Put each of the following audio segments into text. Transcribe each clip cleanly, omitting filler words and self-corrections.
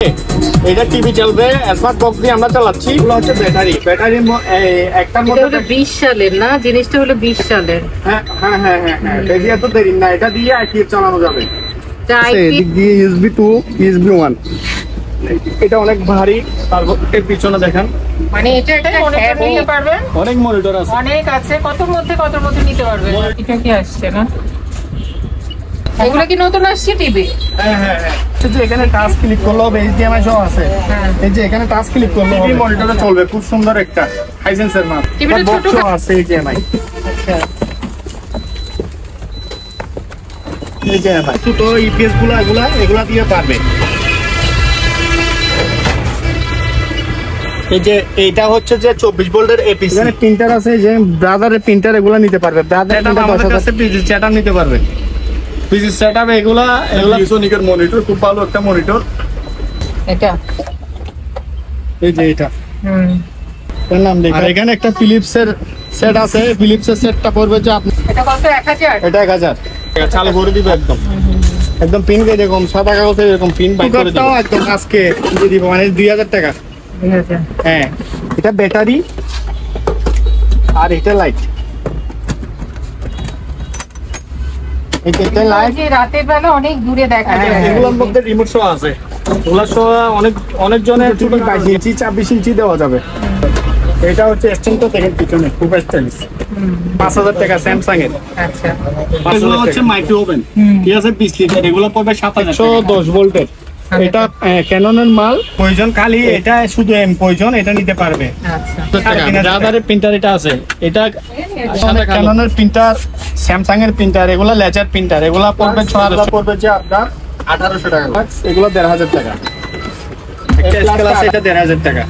এটা টিভি চলবে, smart box দিয়ে আমরা চালাচ্ছি। এগুলো হচ্ছে ব্যাটারি একটার মধ্যে 20 সালের না, জিনিসটা হলো 20 সালের। হ্যাঁ হ্যাঁ হ্যাঁ হ্যাঁ, বেশি এত দেরি না, এটা দিয়ে আইপিএস চালানো যাবে। এদিক দিয়ে ইউএসবি 2 ইউএসবি 1, এটা অনেক ভারী। তারপর এর পিছনে দেখেন, মানে এটা একটা মনিটর নিতে পারবেন, অনেক মনিটর আছে, অনেক আছে। কতর মধ্যে নিতে পারবেন? এটা কি আসছে না, এগুলো কি নতুন আসছে টিভি? হ্যাঁ হ্যাঁ হ্যাঁ, শুধু এখানে টাচ ক্লিক করলে হবে, এইচডিএমআই সহ আছে। এই যে এখানে টাচ ক্লিক করলে হবে, মনিটরে চলবে। খুব সুন্দর একটা হাইসেন্সের মাপ, টিভিটা ছোট আছে এইচডিএমআই। আচ্ছা, এইচডিএমআই ছোট ইপিএস এগুলা দিয়ে পারবে। এই যে এইটা হচ্ছে যে 24 ভোল্টের এপিসি, এখানে প্রিন্টার আছে, যে ব্রাদারের প্রিন্টার, এগুলা নিতে পারবে। ব্রাদার আমাদের কাছে পিজি সেটআপ নিতে পারবে, পিজি সেটআপ। এগুলা সোনিকের মনিটর, খুব ভালো একটা মনিটর। এটা এই যে এটা এর নাম দেখো। এখানে একটা ফিলিপসের সেট আছে, ফিলিপসের সেটটা পড়বে যে আপনি, এটা কত? 1000। এটা 1000 চালু করে দিবে। একদম পিন কে এরকম সাদা কাগজে এরকম পিন বাই করে দিবে একদম আজকে দিয়ে দিব, মানে 2000 টাকা। হ্যাঁ, এটা ব্যাটারি আর এটা লাইট। এটা লাইট রাতের বেলা অনেক দূরে দেখা যায়। এগুলোর মধ্যে রিমোট সহ আছে, ওগুলা সহ অনেক জনের 22 ইঞ্চি 24 ইঞ্চি দেওয়া যাবে। এটা হচ্ছে এক্সটেন্ডার থেকে পিছনে খুব স্টাইলিশ, 5000 টাকা স্যামসাং এর। আচ্ছা, এগুলো হচ্ছে মাইক্রো ওভেন, ঠিক আছে, 20 লিটার। এগুলো পড়বে 7110 ভোল্টের। এটা ক্যাননের মাল, প্রয়োজন খালি এটা শুধু প্রয়োজন, এটা নিতে পারবে। আচ্ছা, ব্রাদারের প্রিন্টার এটা আছে, এটা ক্যাননের প্রিন্টার, স্যামসাং এর প্রিন্টার, এগুলো লেজার প্রিন্টার। এগুলো পড়বে 6000, পড়বে যে আপনার 1800 টাকা। এগুলো 1500 টাকা। একটা স্কেল আছে, এটা 1500 টাকা।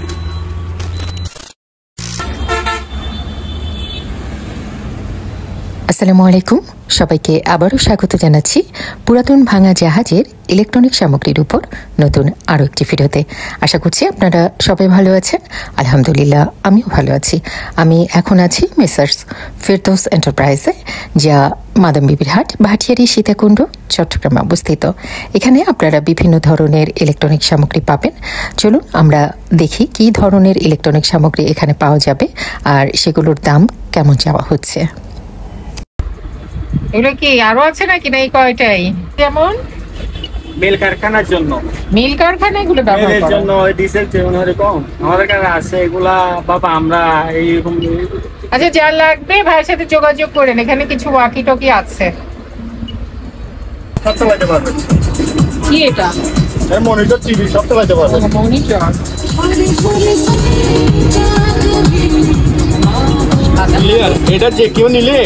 আসসালামু আলাইকুম, সবাইকে আবারও স্বাগত জানাচ্ছি পুরাতন ভাঙা জাহাজের ইলেকট্রনিক সামগ্রীর উপর নতুন আরও একটি ভিডিওতে। আশা করছি আপনারা সবাই ভালো আছেন। আলহামদুলিল্লাহ, আমিও ভালো আছি। আমি এখন আছি মেসার্স ফেরদৌস এন্টারপ্রাইজে, যা মাদাম বিবির হাট, ভাটিয়ারি, সীতাকুণ্ড, চট্টগ্রামে অবস্থিত। এখানে আপনারা বিভিন্ন ধরনের ইলেকট্রনিক সামগ্রী পাবেন। চলুন আমরা দেখি কী ধরনের ইলেকট্রনিক সামগ্রী এখানে পাওয়া যাবে আর সেগুলোর দাম কেমন চাওয়া হচ্ছে। এগুলো কি আরো আছে নাকি? না এই কয়টাই? যেমন মিল কারখানার জন্য, মিল কারখানা এগুলো ব্যবহার মিলের করা জন্য ডিজেল যেমন এরকম আমাদের কাছে আছে। এগুলা বাবা আমরা এইরকম। আচ্ছা, যা লাগবে ভাইয়ের সাথে যোগাযোগ করেন। এখানে কিছু ওয়াকি টকি আছে। সব চালাতে পারবে। কি এটা? মনিটর, টিভি সব চালাতে পারবে। মনিটর। এটা যে কেউ নিলে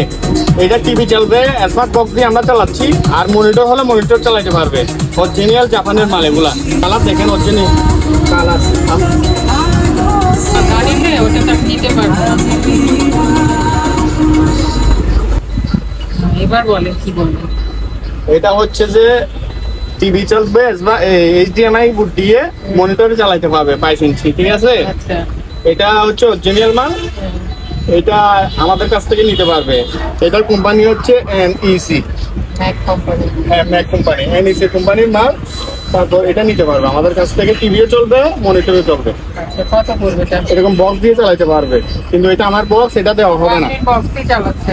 এটা টিভি চলবে, স্মার্ট বক্স দিয়ে আমরা চালাচ্ছি। আর মনিটর হলে মনিটর চালাতে পারবে। অরিজিনাল জাপানের মাল এগুলা। কালার দেখেন, অরিজিনাল কালার। ওটা তো নিতে পারবো। এবার বলেন কি বলবো। এটা হচ্ছে যে টিভি চলবে, এইচডিএমআই বুট দিয়ে মনিটরে চালাতে পারবে 22 ইঞ্চি, ঠিক আছে। আচ্ছা, এটা হচ্ছে অরিজিনাল মাল, এটা আমাদের কাছ থেকে নিতে পারবে। এটার কোম্পানি হচ্ছে এনইসি, ম্যাক কোম্পানি। হ্যাঁ, ম্যাক কোম্পানি, এনইসি কোম্পানির মাল। তারপর এটা নিতে পারবে আমাদের কাছ থেকে। টিভিও চলবে, মনিটরও চলবে। আচ্ছা, কত পড়বে এটা? এরকম বক্স দিয়ে চালাতে পারবে, কিন্তু এটা আমার বক্স, এটা দেওয়া হবে না। বক্সই চালাচ্ছে।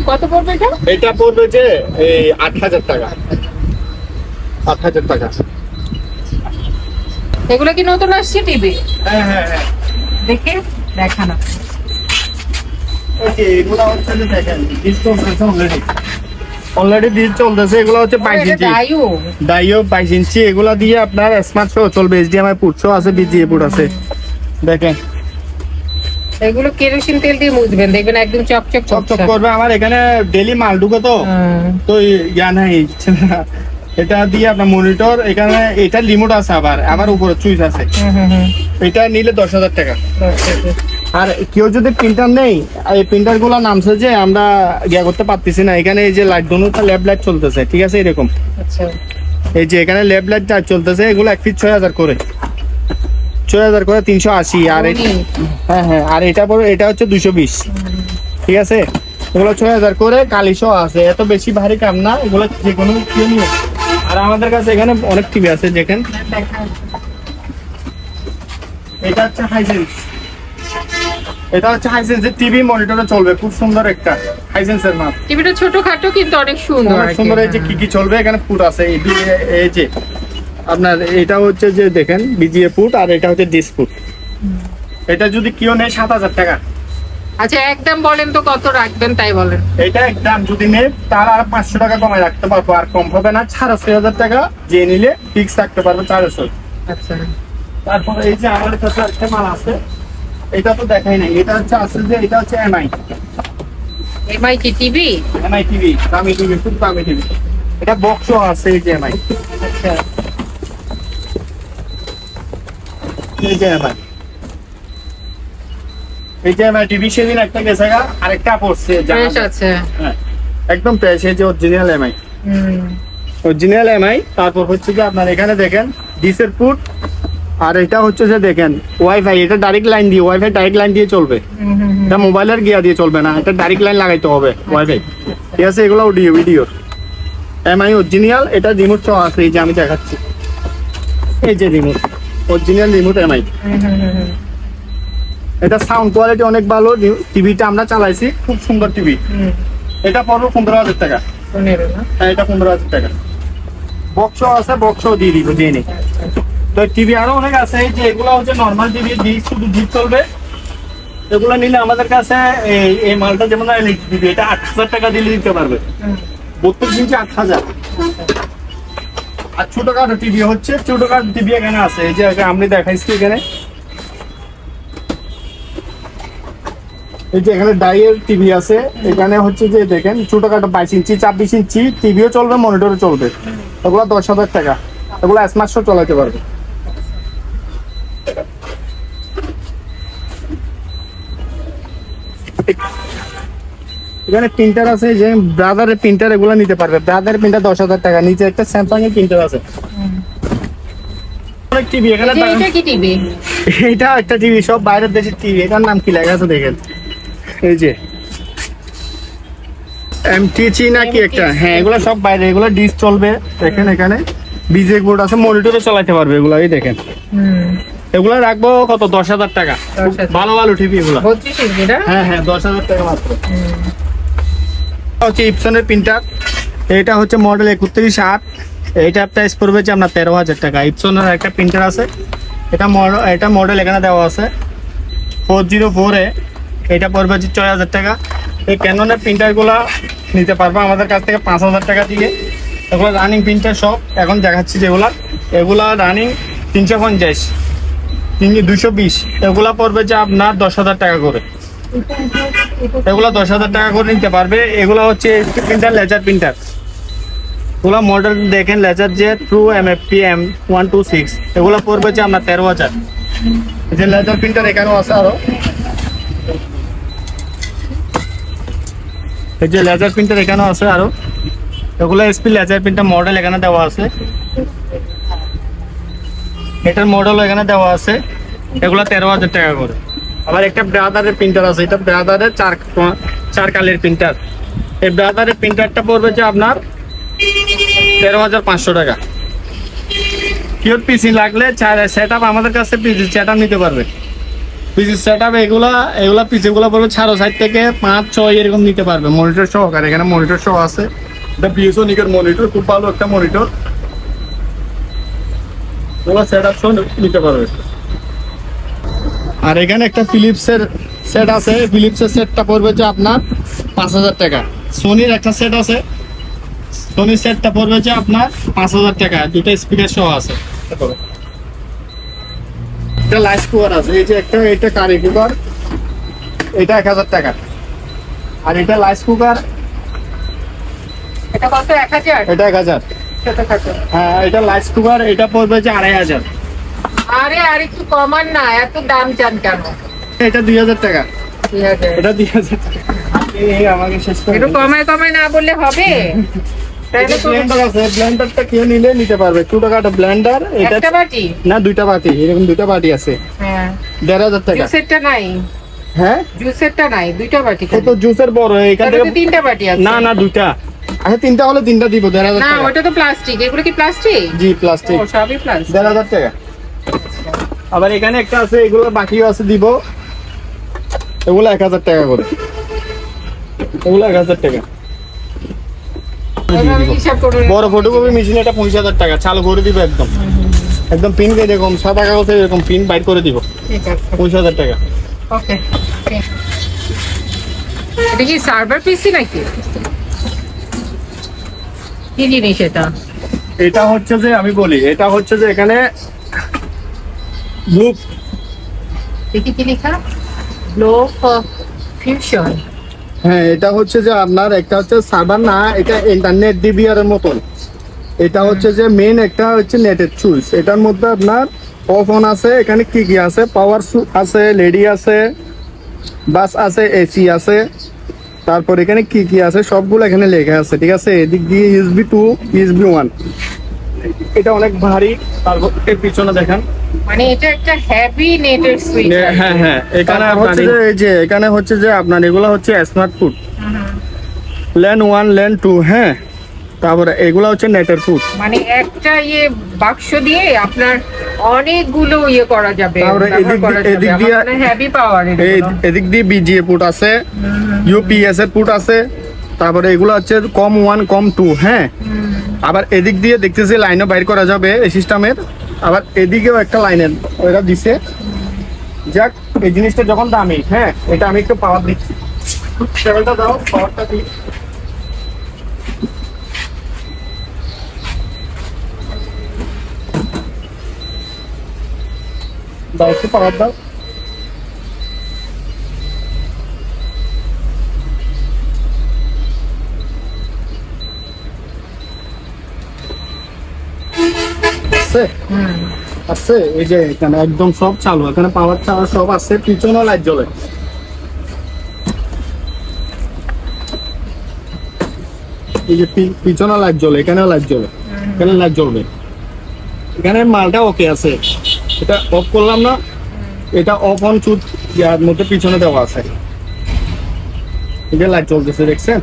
কত পড়বে এটা? এটা পড়বে যে এই 8000 টাকা। 8000 টাকা। এগুলো কি নতুন আসছে টিভি? হ্যাঁ হ্যাঁ হ্যাঁ, দেখে দেখানো। ওকে, এগুলো হচ্ছে যে দেখেন ডিস চলতেছে অলরেডি ডিস চলতেছে। এগুলো হচ্ছে 22 ইঞ্চি ডাইও 22 ইঞ্চি। এগুলা দিয়ে আপনার স্মার্ট শো চলবে, এইচডিএমআই পোর্ট শো আছে, বিজিএ পোর্ট আছে। দেখেন, এগুলো কেরোসিন তেল দিয়ে মুছবেন, দেখবেন একদম চকচক চকচক করবে। আমার এখানে ডেইলি মাল ঢুকে তো ইয়া নাই। এটা দিয়ে আপনার মনিটর, এখানে এটা রিমোট আছে, আবার উপরে সুইচ আছে। এটা নিলে 10,000 টাকা। আর কেউ যদি প্রিন্টার নেই, এই প্রিন্টার গুলা নামছে যে আমরা ইয়া করতে পারতেছি না। এখানে এই যে লাইট, দুটোটা ল্যাব লাইট চলতেছে, ঠিক আছে, এরকম। আচ্ছা, এই যে এখানে ল্যাব লাইট চলতেছে, এগুলো এক পিস 6000 করে, 6000 করে 380। আর হ্যাঁ হ্যাঁ, আর এটা হচ্ছে 220, ঠিক আছে। এগুলো 6000 করে, কালিশো আছে। এত বেশি ভারী কাম না, এগুলো যে কোনো কেউ নিয়ে আর আমাদের কাছে এখানে অনেক টিভি আছে দেখেন। এটা হচ্ছে হাইসেন্স, এটা হচ্ছে হাইসেন্সের টিভি, মনিটরে চলবে, খুব সুন্দর একটা হাইসেন্সের মাপ। টিভিটা ছোটখাটো কিন্তু অনেক সুন্দর, অনেক সুন্দর। এই যে কি চলবে এখানে পুট আছে, এই যে আপনার এটা হচ্ছে যে দেখেন বিজিএ পুট, আর এটা হচ্ছে ডিস পুট। এটা যদি কেউ নেয় 7000 টাকা। আচ্ছা একদম বলেন তো কত রাখবেন তাই বলেন। এটা একদম যদি নেয় তার আর 500 টাকা কমায় রাখতে পারবো, আর কম হবে না। 6000 টাকা যে নিলে ফিক্স রাখতে পারবো 400। আচ্ছা তারপর এই যে আমাদের কাছে একটা মাল আছে, এটা তো দেখাই নাই, এটা হচ্ছে আছে যে এটা হচ্ছে এমআই। এমআই কি টিভি? এমআই টিভি, দামি টিভি, খুব দামি টিভি। এটা বক্সও আছে, এই যে এমআই। আচ্ছা এই যে এমআই, এই যে এমআই টিভি সেদিন একটা গেছে, আরেকটা পড়ছে ফ্রেশ আছে একদম ফ্রেশ। এই যে অরিজিনাল এমআই, অরিজিনাল এমআই। তারপর হচ্ছে যে আপনার এখানে দেখেন ডিসের পুট, আর এটা হচ্ছে যে দেখেন ওয়াইফাই। এটা ডাইরেক্ট লাইন দিয়ে, ওয়াইফাই ডাইরেক্ট লাইন দিয়ে চলবে, এটা মোবাইলের গিয়া দিয়ে চলবে না, এটা ডাইরেক্ট লাইন লাগাইতে হবে ওয়াইফাই। ঠিক আছে, এগুলো অডিও ভিডিও এমআই অরিজিনাল। এটা রিমোট সহ আছে, এই যে আমি দেখাচ্ছি, এই যে রিমোট, অরিজিনাল রিমোট এমআই। এটা সাউন্ড কোয়ালিটি অনেক ভালো। টিভিটা আমরা চালাইছি, খুব সুন্দর টিভি। এটা পড়বে 15000 টাকা। হ্যাঁ, এটা 15000 টাকা। বক্স আছে, বক্স দিয়ে দিব, দিয়ে নি। তো টিভি আরো অনেক আছে, এই যে এগুলো হচ্ছে নরমাল টিভি, শুধু ডিপ চলবে। এগুলো নিলে আমাদের কাছে এই মালটা যেমন টিভি, এটা 8000 টাকা দিলে দিতে পারবে। 32 ইঞ্চি 8000। আর ছোটখাটো টিভি হচ্ছে, ছোটখাটো টিভি এখানে আছে, এই যে আমি দেখাইছি এখানে। এই যে এখানে ডাইয়ের টিভি আছে, এখানে হচ্ছে যে দেখেন ছোটখাটো 22 ইঞ্চি 24 ইঞ্চি টিভিও চলবে, মনিটরও চলবে। এগুলো 10000 টাকা। এগুলো স্মার্ট শো চালাতে পারবে। এখানে প্রিন্টার আছে, যে ব্রাদারের প্রিন্টার, এগুলো নিতে পারবে। ব্রাদারের প্রিন্টার 10000 টাকা। নিচে একটা স্যামসাং এর প্রিন্টার আছে। অনেক টিভি এখানে। এটা কি টিভি? এটা একটা টিভি, সব বাইরের দেশের টিভি। এটার নাম কি লেখা আছে দেখেন, এই যে এমটিসি নাকি একটা। হ্যাঁ, এগুলো সব বাইরে, এগুলো ডিস চলবে। দেখেন এখানে বিজে বোর্ড আছে, মনিটরে চালাতে পারবে এগুলো। এই দেখেন এগুলো রাখবো কত, 10000 টাকা। ভালো ভালো টিভি এগুলো। 32 ইঞ্চি না? হ্যাঁ হ্যাঁ, 10000 টাকা মাত্র। হচ্ছে ইপসনের প্রিন্টার, এটা হচ্ছে মডেল 3108। এইটা প্রাইস পড়বে যে আপনার 13000 টাকা। ইপসনের একটা প্রিন্টার আছে, এটা মডেল এখানে দেওয়া আছে 404A। এটা পড়বে যে 6000 টাকা। এই ক্যাননের প্রিন্টারগুলো নিতে পারবো আমাদের কাছ থেকে 5000 টাকা দিয়ে। এগুলো রানিং প্রিন্টার সব, এখন দেখাচ্ছি যেগুলা, এগুলা রানিং 350, 220। এগুলা পড়বে যে আপনার 10000 টাকা করে। এগুলো 10000 টাকা করে নিতে পারবে। এগুলো হচ্ছে প্রিন্টার, লেজার প্রিন্টার। এগুলো মডেল দেখেন, লেজার যে ট্রু MFP M126। এগুলো পড়বে যে আপনার 13000। এই যে লেজার প্রিন্টার এখানেও আছে আরো, এই যে লেজার প্রিন্টার এখানেও আছে আরো। এগুলো SP লেজার প্রিন্টার মডেল এখানে দেওয়া আছে, এটার মডেল এখানে দেওয়া আছে। এগুলো 13000 টাকা করে। আবার একটা ব্রাদারের প্রিন্টার আছে, এটা ব্রাদারের 4 কালের প্রিন্টার। এই ব্রাদারের প্রিন্টারটা পড়বে যে আপনার 13500 টাকা। পিওর পিসি লাগলে সেটআপ আমাদের কাছে পিসি সেটআপ নিতে পারবে। পিসি সেটআপ এগুলা পিসিগুলো পড়বে 60 থেকে 5-6 এরকম নিতে পারবে, মনিটর সহকারে। এখানে মনিটর সহ আছে। এটা বিএসওনিকের মনিটর, খুব ভালো একটা মনিটর। ওগুলো সেটআপ সহ নিতে পারবে। আর এখানে একটা ফিলিপসের সেট আছে, ফিলিপসের সেটটা পড়বে যে আপনার 5000 টাকা। সোনির একটা সেট আছে, সোনির সেটটা পড়বে যে আপনার 5000 টাকা। দুটো স্পিকার সহ আছে। এটা লাইস কুকার আছে, এই যে একটা, এটা কারি কুকার, এটা 1000 টাকা। আর এটা লাইস কুকার, এটা কত? 1000? এটা 1000। হ্যাঁ, এটা লাইস কুকার, এটা পড়বে যে 2500। আরে আর একটু কমান না, এত দাম চান কেন? এটা 2000 টাকা। 2000? এটা 2000 টাকা। আমাকে শেষ করে একটু কমায় না বললে হবে? ব্লেন্ডার আছে, ব্লেন্ডারটা কেউ নিলে নিতে পারবে। ছোটখাটো ব্লেন্ডার। এটা একটা বাটি না, 2টা বাটি, এরকম 2টা বাটি আছে। হ্যাঁ, 1500 টাকা। জুসেরটা নাই? হ্যাঁ, জুসেরটা নাই, 2টা বাটি। কত জুসের বড়, এখান থেকে 3টা বাটি আছে। না না, 2টা। আচ্ছা 3টা হলে 3টা দিব 1500 না, টাকা। ওটা তো প্লাস্টিক। এগুলো কি প্লাস্টিক? জি প্লাস্টিক। ও, সবই প্লাস্টিক। 1500 টাকা। আবার এখানে একটা আছে, এগুলো বাকিও আছে দিব, এগুলো 1000 টাকা করে, এগুলো 1000 টাকা। ওইভাবে হিসাব করে বড় ফটোকপি মেশিন এটা 5000 টাকা, চালু করে দিব একদম, একদম পিন এরকম সাদা কাগজে এরকম পিন বাইর করে দিব, ঠিক আছে। 5000 টাকা। ওকে। এটা কি সার্ভার পিসি নাকি? কি জিনিস এটা? এটা হচ্ছে যে আমি বলি, এটা হচ্ছে যে এখানে লুপ, দেখি কি লেখা, লো ফিউশন। হ্যাঁ এটা হচ্ছে যে আপনার একটা হচ্ছে সার্ভার না, এটা ইন্টারনেট ডিবিআর এর মতন। এটা হচ্ছে যে মেইন একটা হচ্ছে নেটের সুইচ, এটার মধ্যে আপনার অফ অন আছে, এখানে কি কি আছে, পাওয়ার আছে, লেডি আছে, বাস আছে, এসি আছে, তারপর এখানে কি কি আছে সবগুলো এখানে লেখা আছে, ঠিক আছে। এদিক দিয়ে USB 2 USB 1, এটা অনেক ভারী। তারপর এর পিছনে দেখেন, মানে এটা একটা হেভি নেটের সুইচ। হ্যাঁ হ্যাঁ, এখানে হচ্ছে যে এই যে এখানে হচ্ছে যে আপনার এগুলো হচ্ছে স্মার্ট ফুড ল্যান 1 ল্যান 2, হ্যাঁ। তারপরে এগুলো হচ্ছে নেটের ফুড, মানে একটা বাক্স দিয়ে আপনার অনেকগুলো করা যাবে, তারপরে এদিক দিয়ে হেভি পাওয়ার। এদিক দিয়ে বিজিএ পুট আছে, ইউপিএস এর পুট আছে, তারপরে এগুলো হচ্ছে কম 1 কম 2, হ্যাঁ। আবার এদিক দিয়ে দেখতেছি লাইনও বাইর করা যাবে এই সিস্টেমের। আবার এদিকেও একটা লাইনের ওইটা দিছে। যাক, এই জিনিসটা যখন দামি, হ্যাঁ, এটা আমি একটু পাওয়ার দিচ্ছি, কেবলটা দাও, পাওয়ারটা দিই। দাও একটু পাওয়ার দাও। আছে এই যে এখানে একদম সব চালু, এখানে পাওয়ার চাওয়ার সব আছে, পিছনে লাইট জ্বলে। এই যে পিছনে লাইট জ্বলে, এখানেও লাইট জ্বলে, এখানে লাইট জ্বলবে। এখানে মালটা ওকে আছে, এটা অফ করলাম না, এটা অফ অন চুট ইয়ার মধ্যে পিছনে দেওয়া আছে, এই যে লাইট জ্বলতেছে দেখছেন।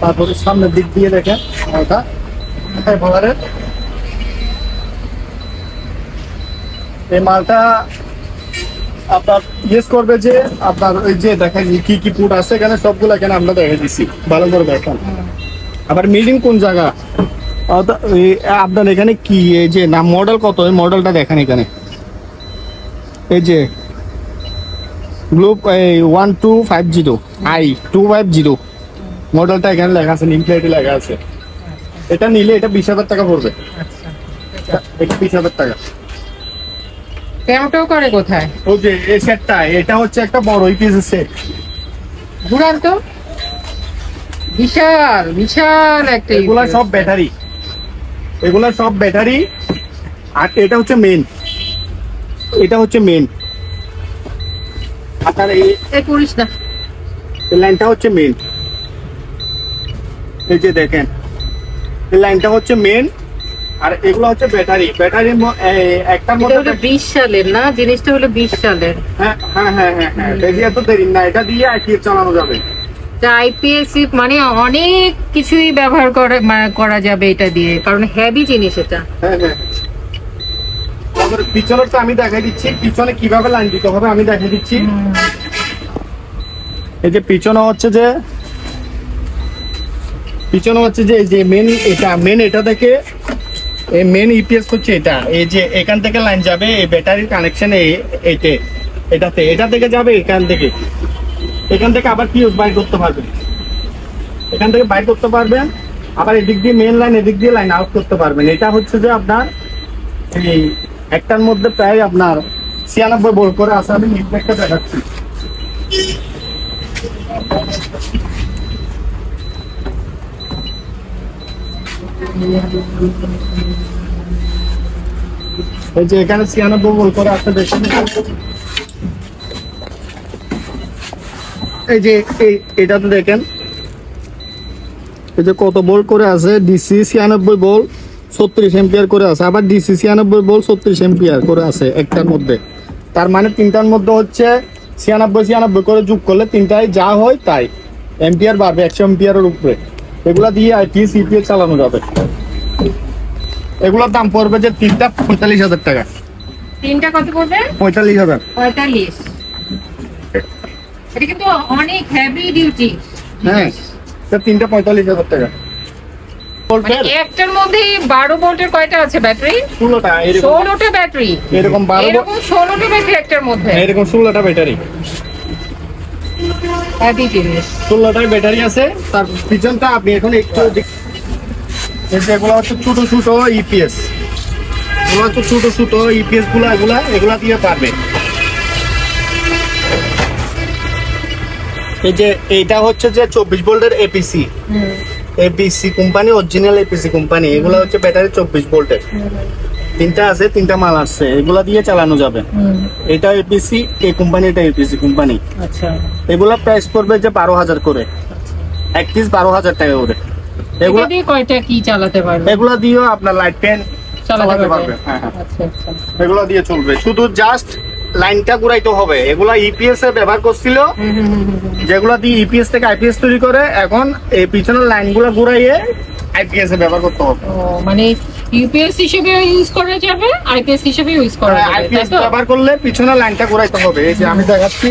তারপরে সামনের দিক দিয়ে দেখেন মালটা এই মালটা আপনার ইউজ করবে যে আপনার ওই যে দেখেন কি কি পুট আছে এখানে, সবগুলো এখানে আমরা দেখে দিচ্ছি, ভালো করে দেখেন। আবার মিডিং কোন জায়গা আপনার এখানে কি, এই যে না মডেল কত, এই মডেলটা দেখেন এখানে, এই যে গ্লুপ 1250 i250 মডেলটা এখানে লেখা আছে, নিম প্লেটে লেখা আছে। এটা নিলে এটা 20,000 টাকা পড়বে, এটা 20,000 টাকা। কেমনটাও করে কোথায়? ওই যে এই সেটটা, এটা হচ্ছে একটা বড় ইপিএস সেট, দুরান্ত বিশাল বিশাল একটা। এগুলা সব ব্যাটারি, এগুলা সব ব্যাটারি। আর এটা হচ্ছে মেন, এটা হচ্ছে মেন আপনার এই করিস না, এই লাইনটা হচ্ছে মেন, এই যে দেখেন এই লাইনটা হচ্ছে মেন। আর এগুলো হচ্ছে ব্যাটারি, ব্যাটারি একটার মধ্যে 20 সালের না, জিনিসটা হলো 20 সালের। হ্যাঁ হ্যাঁ হ্যাঁ হ্যাঁ হ্যাঁ, এটা তো দেরি না, এটা দিয়ে আইপিএস চালানো যাবে। আইপিএস মানে অনেক কিছুই ব্যবহার করা যাবে এটা দিয়ে, কারণ হেভি জিনিস এটা। হ্যাঁ হ্যাঁ, তারপরে পিছনেরটা আমি দেখাই দিচ্ছি, পিছনে কিভাবে লাইন দিতে হবে আমি দেখাই দিচ্ছি। এই যে পিছনে হচ্ছে যে এই যে মেন, এটা মেন, এটা থেকে এই মেন ইপিএস হচ্ছে এটা, এই যে এখান থেকে লাইন যাবে এই ব্যাটারির কানেকশন এটাতে, এটা থেকে যাবে এখান থেকে আবার ফিউজ বাইর করতে পারবেন, এখান থেকে বাইর করতে পারবেন। আবার এদিক দিয়ে মেন লাইন, এদিক দিয়ে লাইন আউট করতে পারবেন। এটা হচ্ছে যে আপনার এই একটার মধ্যে প্রায় আপনার 96 ভোল্ট করে আছে। আমি নিচটা দেখাচ্ছি, এই যে এখানে 96 ভোল্ট করে আছে দেখুন। এই যে এটাতে দেখেন এই যে কত ভোল্ট করে আছে, ডিসি 96 ভোল্ট 36 এম্পিয়ার করে আছে, আবার ডিসি 96 ভোল্ট 36 এম্পিয়ার করে আছে একটার মধ্যে। তার মানে তিনটার মধ্যে হচ্ছে 96 করে যোগ করলে তিনটায় যা হয় তাই এম্পিয়ার বাড়বে 100 এম্পিয়ারের উপরে। এগুলা দিয়ে আইপিএস ইপিএস চালানো যাবে। এগুলোর দাম পড়বে যে তিনটা 45,000 টাকা। তিনটা কত পড়বে? 45,000। 45। এটা কিন্তু অনেক হেভি ডিউটি। হ্যাঁ, এটা তিনটা 45,000 টাকা। মানে একটার মধ্যে 12 ভোল্টের কয়টা আছে ব্যাটারি? 16টা। 16টা ব্যাটারি। এরকম 16টা ব্যাটারি একটার মধ্যে। এরকম 16টা ব্যাটারি। হেভি জিনিস। 16টা ব্যাটারি আছে। তার পিছনটা আপনি এখন একটু এগুলো হচ্ছে ছোট ছোট ইপিএস। এগুলো হচ্ছে ছোট ছোট ইপিএস এগুলা দিয়ে পারবে। এই যে এইটা হচ্ছে যে 24 ভোল্টের APC. APC company, original APC company. এগুলো হচ্ছে ব্যাটারি 24 ভোল্টের। তিনটা আছে, তিনটা মাল আসছে, এগুলা দিয়ে চালানো যাবে। এটা এপিসি, এই কোম্পানি, এটা এপিসি কোম্পানি। আচ্ছা, এগুলা প্রাইস পড়বে যে 12,000 করে, এক পিস 12,000 টাকা করে। এগুলা দিয়ে কয়টা কি চালাতে পারবে? এগুলা দিয়েও আপনার লাইট ফ্যান চালাতে পারবে। হ্যাঁ, আচ্ছা আচ্ছা, এগুলা দিয়ে চলবে। শুধু জাস্ট লাইনটা ঘুরাইতে হবে। এগুলা ইপিএস এ ব্যবহার করছিল, যেগুলা দিয়ে ইপিএস থেকে আইপিএস তৈরি করে, এখন এই পিছনের লাইনগুলো ঘুরাইয়ে আইপিএস এ ব্যবহার করতে হবে। মানে ইউপিএস হিসেবে ইউজ করা যাবে, আইপিএস হিসেবে ইউজ করা যাবে। আইপিএস ব্যবহার করলে পিছনের লাইনটা ঘুরাইতে হবে। এই যে আমি দেখাচ্ছি,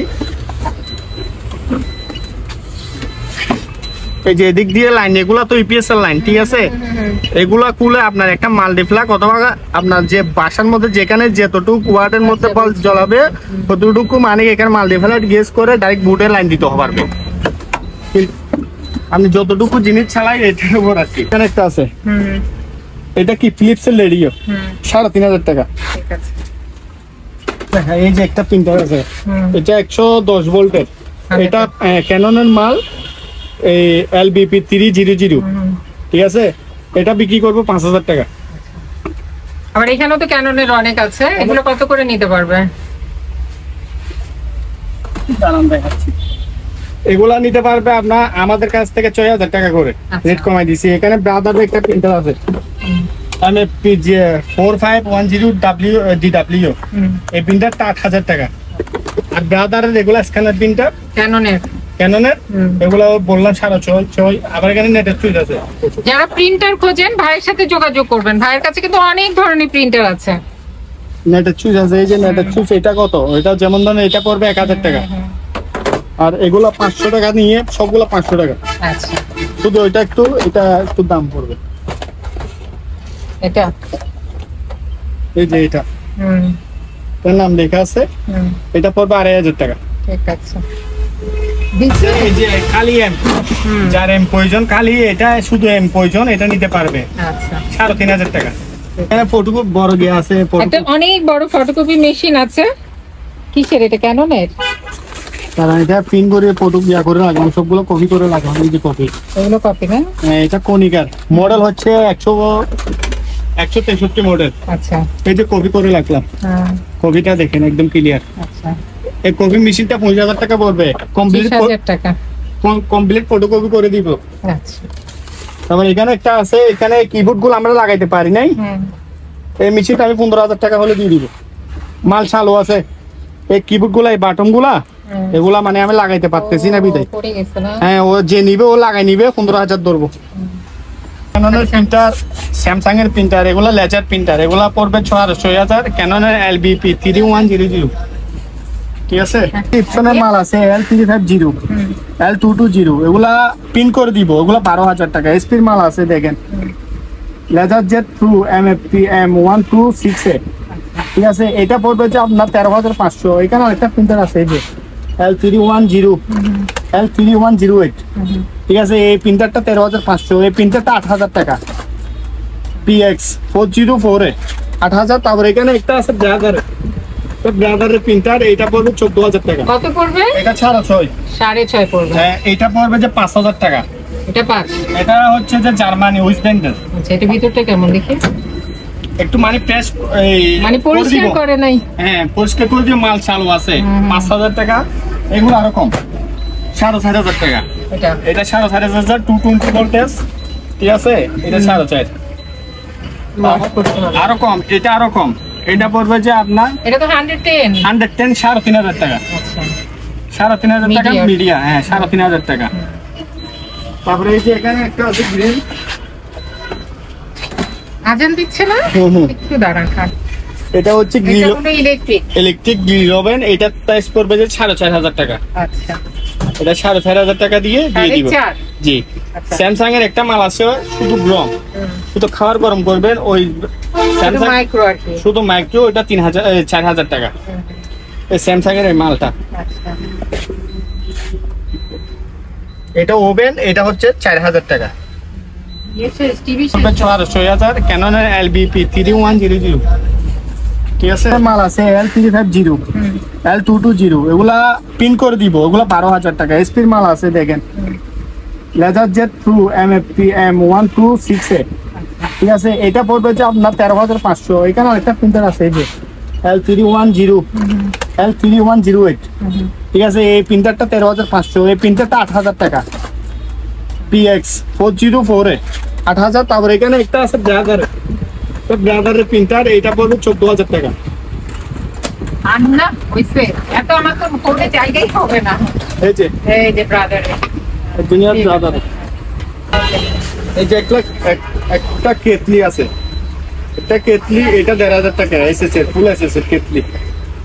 এই যে এদিক দিয়ে লাইন, এগুলা তো ইপিএস এর লাইন, ঠিক আছে। এগুলা খুলে আপনার একটা মাল্টিপ্লাগ অথবা আপনার যে বাসার মধ্যে যেখানে যতটুকু ওয়াটের মধ্যে বল জ্বলাবে ততটুকু, মানে এখানে মাল্টিপ্লাগ গেস করে ডাইরেক্ট বোর্ডে লাইন দিতে পারবে। আপনি যতটুকু জিনিস চালাই এটার উপর আছে। এখানে একটা আছে, এটা কি ফিলিপস এর রেডিও, 3,500 টাকা। ঠিক আছে। হ্যাঁ, এই যে একটা প্রিন্টার আছে, এটা 110 ভোল্টের। এটা ক্যাননের মাল, এই LBP 300, ঠিক আছে। এটা বিক্রি করবো 5,000 টাকা। আবার এখানেও তো ক্যাননের অনেক আছে, এগুলো কত করে নিতে পারবে? এগুলা নিতে পারবে আপনার আমাদের কাছ থেকে 6,000 টাকা করে রেট কমাই দিছি। এখানে ব্রাদার একটা প্রিন্টার আছে, আমি 4510DW, এই প্রিন্টারটা 8,000 টাকা। আর ব্রাদারের রেগুলার স্ক্যানার প্রিন্টার ক্যাননের, এগুলো বললাম 6,500। আবার এখানে নেটের সুইচ আছে। যারা প্রিন্টার খোঁজেন ভাইয়ের সাথে যোগাযোগ করবেন, ভাইয়ের কাছে কিন্তু অনেক ধরনের প্রিন্টার আছে। নেটের সুইচ আছে, এই যে নেটের সুইচ, এটা কত? এটা যেমন ধরেন এটা পড়বে 1,000 টাকা। আর এগুলো 500 টাকা নিয়ে, সবগুলো 500 টাকা। আচ্ছা, শুধু এটা একটু দাম পড়বে। এটা এই যে এটা এর নাম লেখা আছে, এটা পড়বে 2,500 টাকা। ঠিক আছে। এই যে খালি এম, যার এম প্রয়োজন, খালি এটা শুধু এম প্রয়োজন, এটা নিতে পারবে। আচ্ছা, 3,500 টাকা। এখানে ফটোকপি বড় গিয়ে আছে, একটা অনেক বড় ফটোকপি মেশিন আছে। কিসের এটা? ক্যাননের? কারণ এটা প্রিন্ট করে ফটো করে লাগানো, সবগুলো কপি করে লাগানো। এই যে কপি, এগুলো কপি না? এটা কনিকার মডেল হচ্ছে 163 মডেল। আচ্ছা, এই যে কপি করে রাখলাম, কপিটা দেখেন একদম ক্লিয়ার। আচ্ছা, এই কপি মেশিনটা 50,000 টাকা পড়বে, কমপ্লিট ফটোকপি করে দিব। আচ্ছা, তারপর এখানে একটা আছে, এখানে কিবোর্ড গুলো আমরা লাগাইতে পারি নাই, এই মেশিনটা আমি 15,000 টাকা হলে দিয়ে দিব। মাল চালু আছে, এই কিবোর্ড গুলা, এই বাটন গুলা, এগুলা মানে আমি লাগাইতে পারতেছি না বিদায়। হ্যাঁ, ও যে নিবে ও লাগাই নিবে, 15,000 ধরবো। ক্যাননের প্রিন্টার, স্যামসাং এর প্রিন্টার, এগুলা লেজার প্রিন্টার, এগুলা পড়বে 6,500। ক্যাননের LBP 3100, ঠিক আছে। ইপসনের মাল আছে L350, L220, এগুলা পিন করে দিব, এগুলা 12,000 টাকা। এসপির মাল আছে দেখেন, লেজার জেট 2 MFP M126A, ঠিক আছে। এটা পড়বে যে আপনার 13,500। এখানে আরেকটা প্রিন্টার আছে, এই যে L310, L3108, ঠিক আছে। এই প্রিন্টারটা 13,500, এই প্রিন্টারটা 8,000 টাকা। PX 404A 8,000। তারপর এখানে একটা আছে ব্রাদারের প্রিন্টার, এটা পড়বে 14,000 টাকা। কত পড়বে? এটা 6.5 পড়বে। হ্যাঁ, এটা পড়বে যে 5,000 টাকা। এটা 5, এটা হচ্ছে যে জার্মানি ওয়েস্টল্যান্ডের। আচ্ছা, এটা ভিতরটা কেমন দেখি? একটু মানে প্রেস, মানে পরিষ্কার করে নাই। হ্যাঁ, পরিষ্কার করে দিয়ে মাল চালু আছে। 5,000 টাকা। এগুলো আরো কম, 4,500 টাকা। এটা 4,500, 220 ভোল্টেজ, ঠিক আছে। এটা 4,500। আরো কম, এটা আরো কম। এটা পড়বে যে আপনার, এটা তো 110, 3,500 টাকা। আচ্ছা, 3,500 টাকা মিডিয়া। হ্যাঁ 3,500 টাকা। তারপরে এই যে এখানে একটা আছে গ্রিল, আজান দিচ্ছে না, একটু দাঁড়ান খান। এটা হচ্ছে গ্রিল, ইলেকট্রিক গ্রিল ওভেন। এটা প্রাইস পড়বে যে 4,500 টাকা। আচ্ছা, এটা 4,500 টাকা দিয়ে দিব। জি। স্যামসাং এর একটা মাল আছে শুধু গরম, শুধু খাবার গরম করবেন, ওই স্যামসাং মাইক্রো আর কি, শুধু মাইক্রো, ওটা 4,000 টাকা। এই স্যামসাং এর এই মালটা। আচ্ছা, এটা ওভেন, এটা হচ্ছে 4,000 টাকা। TV 6,000 ক্যাননের LBP 3100। ঠিক আছে, মাল আছে L350, L220, এগুলা পিন করে দিব, ওগুলা 12,000 টাকা। এসপির মাল আছে দেখেন, laser jet true MFP M126A। ঠিক আছে, এটা পড়বে যে আপনার 13,500। এখানে একটা প্রিন্টার আছে এই যে L3108। ঠিক আছে, এই প্রিন্টারটা 13,500, এই প্রিন্টারটা 8,000 টাকা। PX 404A 8,000। তারপর এখানে একটা আছে ব্রাদারের প্রিন্টার, এটা পড়বে 14,000 টাকা। না হইছে, এত আমার তো ফোনে জায়গাই হবে না। এই যে ব্রাদারের জুনিয়র ব্রাদার। এই যে একটা কেটলি আছে, একটা কেটলি, এটা 1,500 টাকা। এসএসএর ফুল এসএসএর কেটলি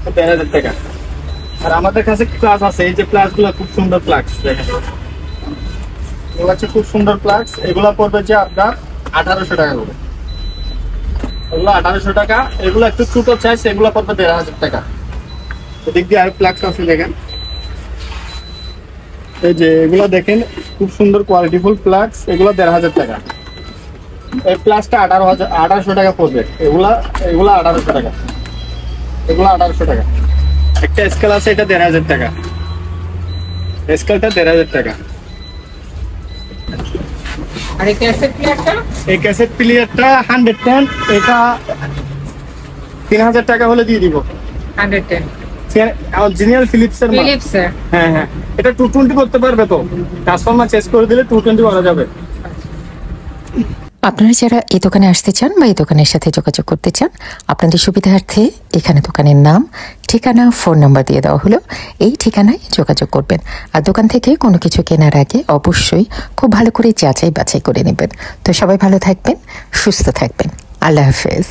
1,500 টাকা। আর আমাদের কাছে প্লাস আছে, এই যে প্লাস গুলা খুব সুন্দর প্লাস দেখেন, এগুলো হচ্ছে খুব সুন্দর প্লাস। এগুলা পড়বে যে আপনার 1,800 টাকা করে। এগুলো 1,800 টাকা। এগুলো একটু ছোট চাইজ, এগুলো পড়বে 1,500 টাকা। এদিক দিয়ে আর প্লাক্স আছে দেখেন, এই যে এগুলো দেখেন খুব সুন্দর কোয়ালিটিফুল প্লাক্স, এগুলো 1,500 টাকা। এই প্লাসটা 1,800 টাকা পড়বে। এগুলা 1,800 টাকা, এগুলো 1,800 টাকা। একটা স্কেল আছে, এটা 1,500 টাকা। স্কেলটা 1,500 টাকা। আর এই ক্যাসেট প্লেয়ারটা, এই ক্যাসেট প্লেয়ারটা 110, এটা 3,000 টাকা হলে দিয়ে দিব। 110 অরিজিনাল ফিলিপসের মাল। ফিলিপসের। হ্যাঁ হ্যাঁ, এটা 220 করতে পারবে তো, ট্রান্সফরমার চেঞ্জ করে দিলে 220 করা যাবে। আপনারা যারা এই দোকানে আসতে চান বা এই দোকানের সাথে যোগাযোগ করতে চান, আপনাদের সুবিধার্থে এখানে দোকানের নাম, ঠিকানা, ফোন নাম্বার দিয়ে দেওয়া হলো। এই ঠিকানায় যোগাযোগ করবেন। আর দোকান থেকে কোনো কিছু কেনার আগে অবশ্যই খুব ভালো করে যাচাই বাছাই করে নেবেন। তো সবাই ভালো থাকবেন, সুস্থ থাকবেন। আল্লাহ হাফেজ।